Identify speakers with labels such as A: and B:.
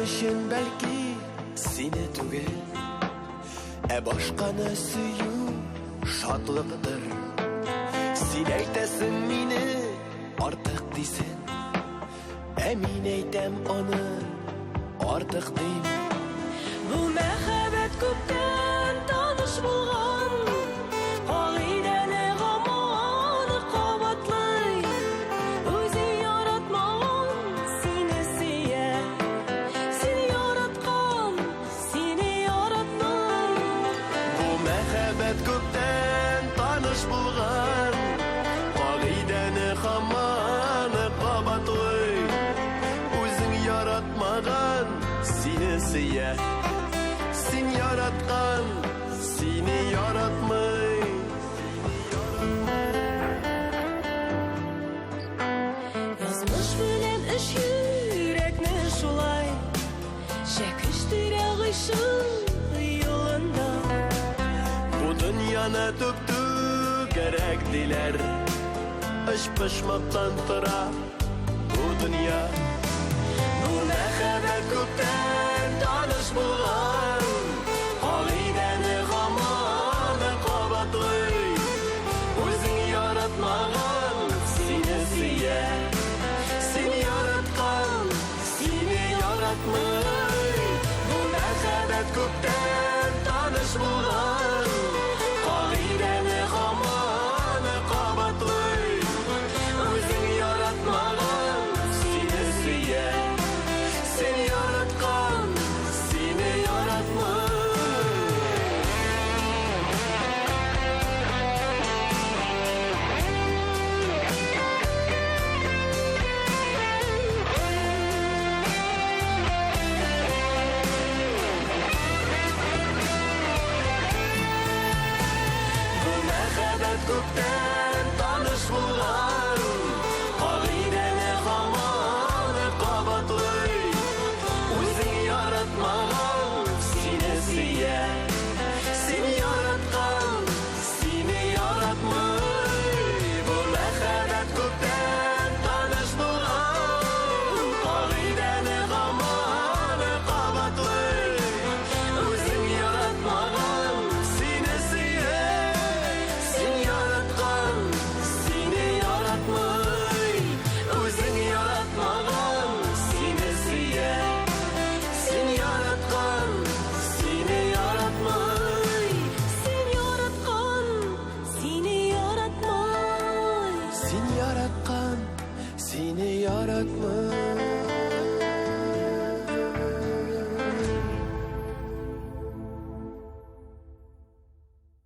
A: өчен бәлки сине түгел, башканы сөю шатлыктыр. Син әйтәсең мине артык дисең, мин әйтәм аны артык дим.
B: Бу мәхәббәт күптән таныш булган, кагыйдәне гаманы кабатлый. Үзе яратмаган сине сөя, син яраткан сине яратмый.
A: Бу мәхәббәт күптән таныш булган, кагыйдәне гаманы кабатлый. Үзең яратмаган сине сөя, син яраткан сине яратмый.
B: Язмыш белән эш йөрәкне шулай чәкештерә гыйшык юлында.
A: Бу дөньяны төптү кирәк диләр, эш пошмактан тора бу дөнья. Бу мәхәббәт күптән таныш булган,